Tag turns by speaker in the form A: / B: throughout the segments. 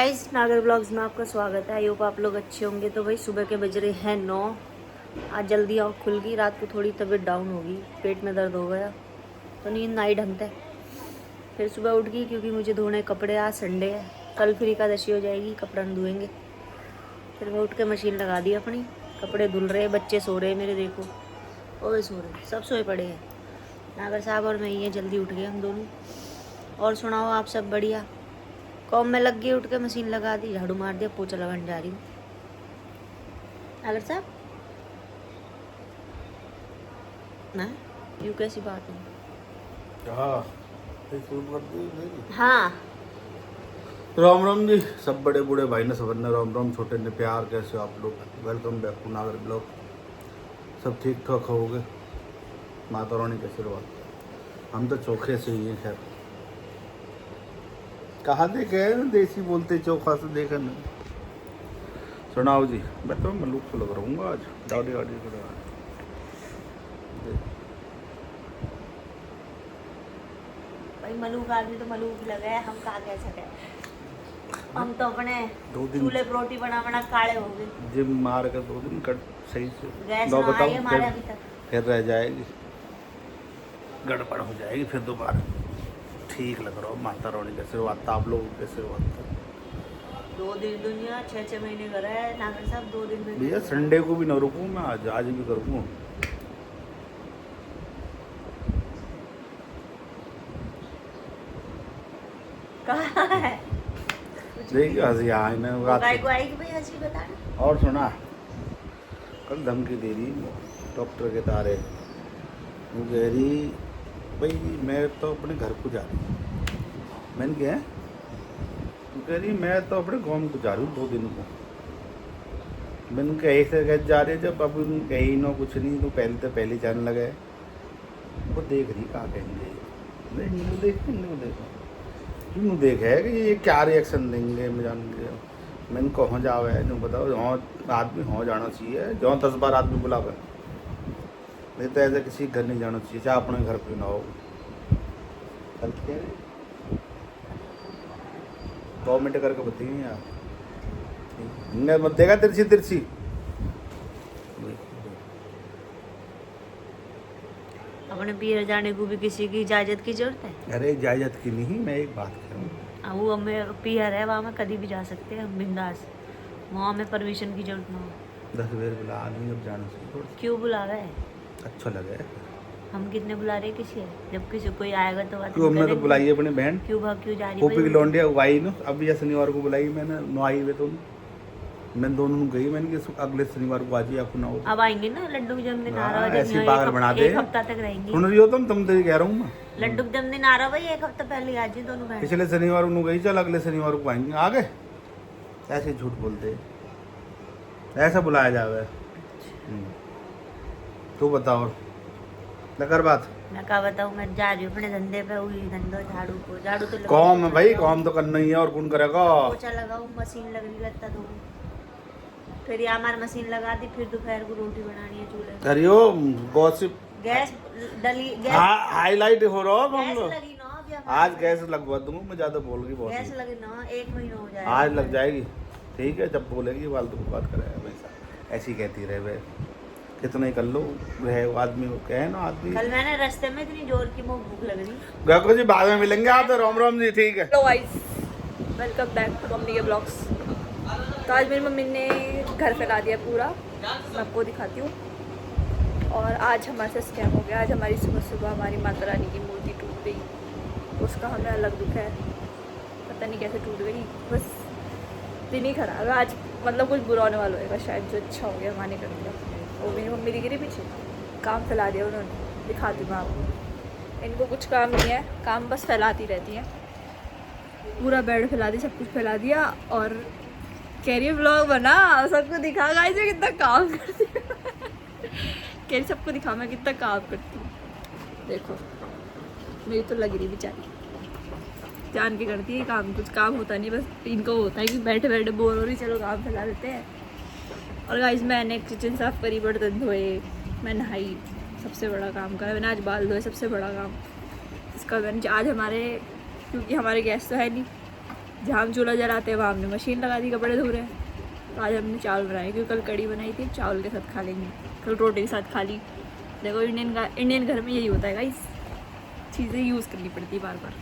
A: Guys, नागर blogs में आपका स्वागत है। आई होप आप लोग अच्छे होंगे। तो भाई सुबह के बज रहे हैं 9। आज जल्दी आँख खुल गई। रात को थोड़ी तबीयत डाउन होगी, पेट में दर्द हो गया तो नींद ना ही ढंग से। फिर सुबह उठ गई क्योंकि मुझे धोने कपड़े। आज संडे है, कल फिर एकादशी हो जाएगी, कपड़ा नहीं धोएंगे। फिर मैं उठ के मशीन लगा दी अपनी, कपड़े धुल रहे। बच्चे सो रहे मेरे, देखो वो भी सो रहे, सब सोए पड़े हैं। नागर साहब और मैं ही हैं, जल्दी उठ गए हम दोनों। और सुनाओ आप सब बढ़िया? कॉम में लग गई, उठ के मशीन लगा दी, झाड़ू मार दिया, पोछा लगाने जा रही हूँ। नागर साहब ना, यूँ कैसी बात है? हाँ
B: राम राम जी, सब बड़े बूढ़े भाई ने सबने राम राम, छोटे ने प्यार। कैसे आप लोग? वेलकम बैक टू नागर ब्लॉग। सब ठीक ठाक हो गए? माता रानी के आशीर्वाद। हम तो चोखे से ही हैं। खैर कहाँ देखे हैं, देसी बोलते चोखा से देखा नहीं। सुनाओ जी। मैं तो मलूक को लग रहूँगा आज, दादी गाड़ी को लगा।
A: भाई मलूक आदमी तो मलूक लगे हैं, हम कहाँ कह सके। हम तो अपने चूल्हे पर रोटी बना बना काले हो गए।
B: जिम मार कर 2 दिन कट सही से
A: गैस
B: दो
A: ना
B: बताओ,
A: आई हमारे अभी तक।
B: फिर रह जाएगी, गड़बड़ हो जाएगी फिर दोबारा। ठीक लग रहा हो, माता रानी के आशीर्वाद, आप लोगों के आशीर्वाद।
A: 2 दिन दुनिया 6-6 महीने कर है नागर साहब, 2 दिन में।
B: भैया संडे को भी ना रुकूँ मैं, आज भी करूँ।
A: कहाँ है?
B: देखिए हंसी आई ना
A: गाय को आएगी भाई, हंसी बता।
B: और सुना, कल धमकी दे रही डॉक्टर के तारे। वो कह रही भाई मैं तो अपने घर को जा रही। मैंने क्या? वो कह रही मैं तो अपने गाँव को जा रही हूँ 2 दिन को। मैंने कहीं से कह जा रहे, जब अब कहीं ना कुछ नहीं तो पहले जाने लगे। वो देख रही कहाँ कहेंगे, नहीं देखो क्यों देख है कि ये क्या रिएक्शन देंगे। मैं जान गया, मैंने कहाँ जावे है जो बताओ। जहाँ आदमी हो जाना चाहिए, जहाँ 10 बार आदमी बुलावे, नहीं तो ऐसे किसी घर नहीं जाना चाहिए, चाहे अपने घर पे ना हो। 2 मिनट करके बताइए यार, मत देगा तिरछी।
A: अपने पीर जाने को भी किसी की इजाजत की जरूरत है?
B: अरे इजाजत की नहीं, मैं एक बात करूँ।
A: वो हमें पीर है, वहाँ में कभी भी जा सकते हैं हम बिंदास। वहाँ में परमिशन की जरूरत ना हो।
B: 10 बार बुला आदमी अब जाना चाहिए।
A: क्यों बुला रहे हैं?
B: अच्छा लगे।
A: हम कितने बुला रहे किसी है? जब किसी कोई आएगा तो बात
B: क्यों, हमने तो बुलाई अपनी बहन
A: क्यों जा रही
B: कॉपी की लौंडिया आई ना। अब ये शनिवार को बुलाई मैंने, नो आई हुए तो मैं दोनों गई। मैंने कि अगले शनिवार को आज ही आपको ना हो।
A: अब आएंगे ना, लड्डू के जन्मदिन आ रहा है,
B: ऐसी पागल बना दे।
A: 1 हफ्ता तक रहेंगी।
B: सुन रही हो तुम तो कह रहा हूँ मैं।
A: लड्डू का जन्मदिन आ रहा भाई, 1 हफ्ता पहले आज ही दोनों बहन।
B: पिछले शनिवार को गई, चल अगले शनिवार को आएंगे। आ गए, ऐसे झूठ बोलते, ऐसा बुलाया जावे। तू बताओ कर बात।
A: मैं क्या बताऊँ, मैं जा रही हूँ अपने धंधे पे। हुई धंधो झाड़ू तो
B: काम है भाई, काम तो करना ही है, और कौन करेगा।
A: पोछा लगाऊँ, मशीन लग रही, लगता दो। फिर ये हमारी मशीन लगा दी, फिर दोपहर को रोटी बनानी है चूल्हे पे।
B: करियो गॉसिप।
A: गैस डली,
B: हाईलाइट हो रहा हो
A: गैस लगी ना अभी
B: आज गैस लगवा दूंगा मैं, ज्यादा बोल रही बहुत।
A: गैस लगी ना, 1 महीना हो जाएगा।
B: आज लग जाएगी, ठीक है। जब बोलेगी फालतू को बात करे हमेशा, ऐसी कहती रहे वे। कितना ही कर लो है वो आदमी, वो कहे ना आदमी।
A: कल मैंने रास्ते में इतनी जोर की मुँह भूख लग रही।
B: गाको जी बाद में मिलेंगे आप तो। राम राम जी, ठीक है।
C: Hello guys, welcome back to mummy के ब्लॉग्स। तो आज मेरी मम्मी ने घर फैला दिया पूरा, मैं आपको दिखाती हूँ। और आज हमारे साथ स्कैम हो गया। आज हमारी सुबह हमारी माता रानी की मूर्ति टूट गई। उसका हमें अलग दुख है, पता नहीं कैसे टूट गई। बस दिन ही खराब है आज, मतलब कुछ बुरा होने वाला होगा शायद, जो अच्छा हो गया माने कर दिया। और मेरी मम्मी दिख रही पीछे, काम फैला दिया उन्होंने। दिखाती हूँ मैं आपको। इनको कुछ काम नहीं है, काम बस फैलाती रहती हैं। पूरा बेड फैला दिया, सब कुछ फैला दिया। और कह रही है व्लॉग बना, सबको दिखा गाइस मैं कितना काम करती हूँ। कह रही सबको दिखा मैं कितना काम करती हूँ। देखो मेरी तो लग रही बेचारी, जान के करती है काम। कुछ काम होता नहीं, बस इनको होता है कि बैठे बैठे बोर हो रही, चलो काम फैला देते हैं। और गाइस मैंने किचन साफ करी, बर्तन धोए, मैं नहाई, सबसे बड़ा काम करा मैंने। आज बाल धोए, सबसे बड़ा काम। इसका मैंने आज हमारे, क्योंकि हमारे गैस तो है नहीं, जहाँ हम चूल्हा जलाते हैं वहाँ हमने मशीन लगा दी कपड़े धो रहे हैं। तो आज हमने चावल बनाए क्योंकि कल कड़ी बनाई थी, चावल के साथ खा लेंगे, कल रोटी के साथ खा ली। देखो इंडियन घर में यही होता है गाइस, चीज़ें यूज़ करनी पड़ती है बार बार।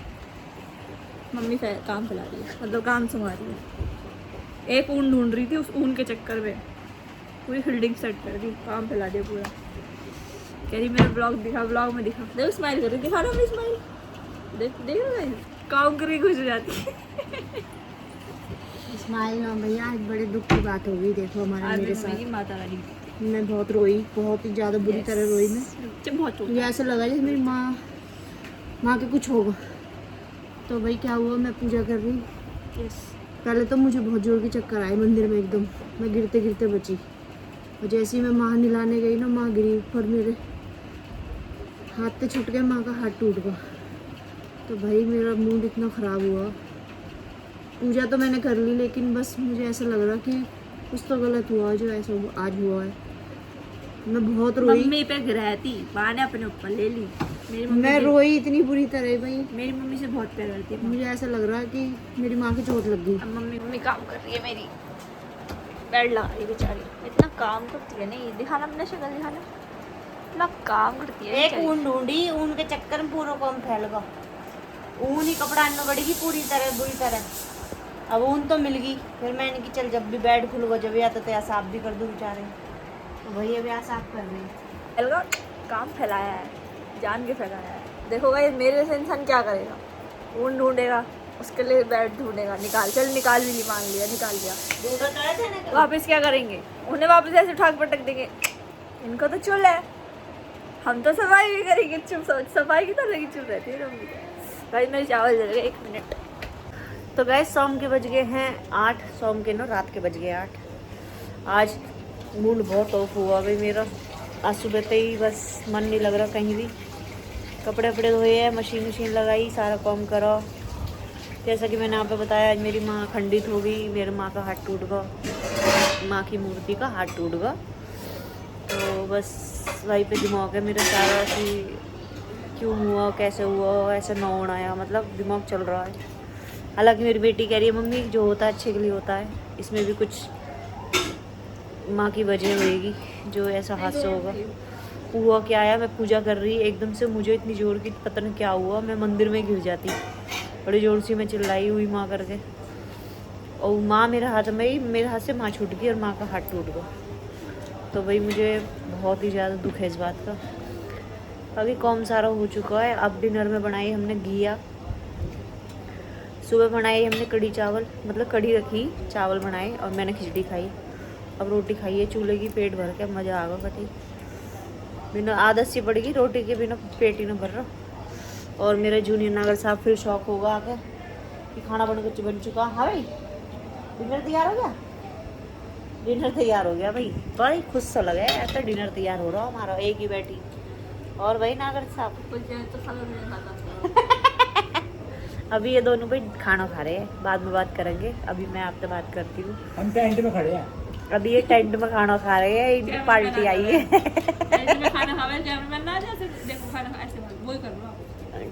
C: मम्मी काम फैला रही है, मतलब काम संभाल रही है। एक ऊन ढूंढ रही थी, उस ऊन के चक्कर में पूरी फील्डिंग सेट कर दी, काम फैला दिया पूरा। कह रही मेरा ब्लॉग दिखा, ब्लॉग में दिखा। देखो स्माइल कर रही, दिखा ना मेरी स्माइल, देख रहे हो, काम करके खुश हो जाती है।
A: स्माइल ना भैया, आज बड़े दुख की बात हो गई। देखो हमारा मेरे साथ,
C: माता रानी
A: मैं बहुत रोई, बहुत ही ज़्यादा बुरी तरह रोई मैं।
C: बहुत
A: मुझे ऐसा लगा जैसे मेरी माँ के कुछ होगा। तो भाई क्या हुआ, मैं पूजा कर रही, पहले तो मुझे बहुत जोर के चक्कर आए मंदिर में, एकदम मैं गिरते गिरते बची। और जैसे ही मैं माँ निलाने गई ना, माँ गिरी ऊपर, मेरे हाथ पे छूट गया, माँ का हाथ टूट गया। तो भाई मेरा मूड इतना ख़राब हुआ। पूजा तो मैंने कर ली, लेकिन बस मुझे ऐसा लग रहा कि कुछ तो गलत हुआ जो ऐसा आज हुआ है। मैं बहुत रोई,
C: मम्मी पे गिराती, माँ ने अपने ऊपर ले ली।
A: मैं रोई इतनी बुरी तरह भाई।
C: मेरी मम्मी से बहुत प्यार करती है।
A: मुझे ऐसा लग रहा है कि मेरी माँ की चोट लग गई।
C: अब मम्मी काम कर रही है मेरी, बेड लगा रही बेचारी, इतना काम करती है। नहीं दिखाना अपने शक्ल, दिखाना, इतना काम करती है।
A: एक ऊन ढूंढी, ऊन के चक्कर में पूरा काम फैल गया। ऊन ही कपड़ा आना पड़ेगी पूरी तरह, बुरी तरह। अब ऊन तो मिल गई, फिर मैंने कि चल जब भी बेड खुलगा, जब भी आता तो यहाँ साफ भी कर दूँ बेचारे। तो वही अभी यहाँ साफ कर रही है।
C: अलगा काम फैलाया है, जान के फैलाया है। देखो भाई मेरे से इंसान क्या करेगा, ऊन ढूंढेगा, उसके लिए बेड ढूंढेगा, निकाल भी नहीं, मान लिया निकाल लिया, वापस क्या करेंगे, उन्हें वापस ऐसे उठा के पटक देंगे। इनको तो चुल है, हम तो सफाई भी करेंगे, चुप सफाई की तरह की चुप रहती है भाई। मेरे चावल जल गए, 1 मिनट। तो गए शाम के बज गए हैं 8, शाम के ना रात के बज गए 8। आज मूड बहुत ऑफ हुआ भाई मेरा। आज सुबह से ही बस मन नहीं लग रहा कहीं भी। कपड़े वपड़े धोए हैं, मशीन लगाई, सारा काम करा। जैसा कि मैंने आप पे बताया, आज मेरी माँ खंडित हो गई, मेरी माँ का हाथ टूट गया, माँ की मूर्ति का हाथ टूट गया। तो बस वहीं पे दिमाग है मेरा सारा कि क्यों हुआ, कैसे हुआ, ऐसा ना होना आया, मतलब दिमाग चल रहा है। हालांकि मेरी बेटी कह रही है मम्मी जो होता है अच्छे के लिए होता है, इसमें भी कुछ माँ की वजह होगी जो ऐसा हादसा होगा। हुआ क्या आया, मैं पूजा कर रही, एकदम से मुझे इतनी जोर की पता नहीं क्या हुआ, मैं मंदिर में गिर जाती। बड़ी जोर से मैं चिल्लाई हुई माँ करके, और माँ मेरे हाथ से माँ छूट गई और माँ का हाथ टूट गया। तो भाई मुझे बहुत ही ज़्यादा दुख है इस बात का। अभी काम सारा हो चुका है। अब डिनर में बनाई हमने घिया, सुबह बनाई हमने कड़ी चावल, मतलब कड़ी रखी, चावल बनाए और मैंने खिचड़ी खाई। अब रोटी खाई है चूल्हे की, पेट भर के मज़ा आ गया कति। बिना आदत सी पड़ गई, रोटी के बिना पेट ही ना भर रहा। और मेरे जूनियर नागर साहब फिर शौक होगा आकर कि खाना बन चुका। हाँ भाई डिनर तैयार हो गया, डिनर तैयार हो गया भाई। बड़ी खुश सा लगा ऐसा, डिनर तैयार हो रहा हमारा, एक ही बैठी। और भाई नागर साहब अभी ये दोनों भाई खाना खा रहे हैं, बाद में बात करेंगे। अभी मैं आपसे बात करती हूँ।
B: हम टेंट में खड़े हैं,
C: अभी ये टेंट में खाना खा रहे हैं, इनकी पार्टी आई है।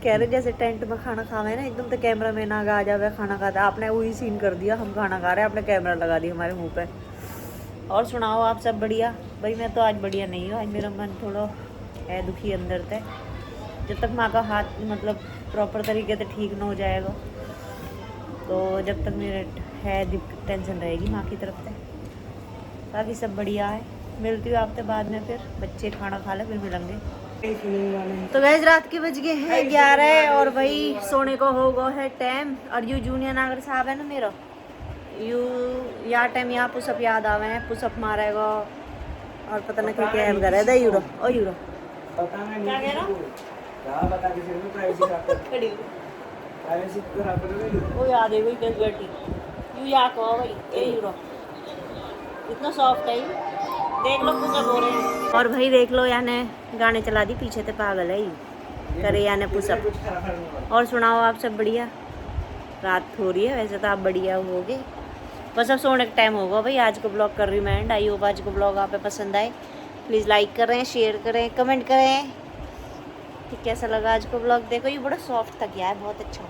C: कह रहे जैसे टेंट में खाना खावे ना, एकदम तो कैमरा मैन आगे आ जावे खाना खाता। आपने वही सीन कर दिया, हम खाना खा रहे हैं, आपने कैमरा लगा दिया हमारे मुंह पे। और सुनाओ आप सब बढ़िया? भाई मैं तो आज बढ़िया नहीं हूँ, आज मेरा मन थोड़ा है दुखी अंदर से। जब तक माँ का हाथ मतलब प्रॉपर तरीके से ठीक ना हो जाएगा, तो जब तक मेरे है टेंशन रहेगी माँ की तरफ से। बाकी सब बढ़िया है, मिलती हूँ आपसे बाद में, फिर बच्चे खाना खा ले फिर मिलेंगे। तो गैस रात के बज गए हैं 11 और भाई सोने को हो गया है टाइम। और यू जूनियर नागर साहब है ना मेरा, यू या टाइम यहाँ पुशअप याद आवे हैं, पुशअप मारेगा और पता नहीं क्या है वगैरह। दे यूरो ओ यूरो क्या कह रहा वो याद है, वही कैसे बैठी यू या कहो भाई ए यूरो, इतना सॉफ्ट है ये, देख लो पुशअप हो रहे हैं। और भाई देख लो याने गाने चला दी पीछे से, पागल है ये, करे याने पुशअप। और सुनाओ आप सब बढ़िया? रात हो रही है वैसे तो आप बढ़िया होगे, बस अब सोने का टाइम होगा भाई। आज को ब्लॉग कर रही मैं एंड। आई होप आज को ब्लॉग आप पसंद आए, प्लीज़ लाइक करें, शेयर करें, कमेंट करें कि कैसा लगा आज को ब्लॉग। देखो ये बड़ा सॉफ्ट था, क्या है बहुत अच्छा।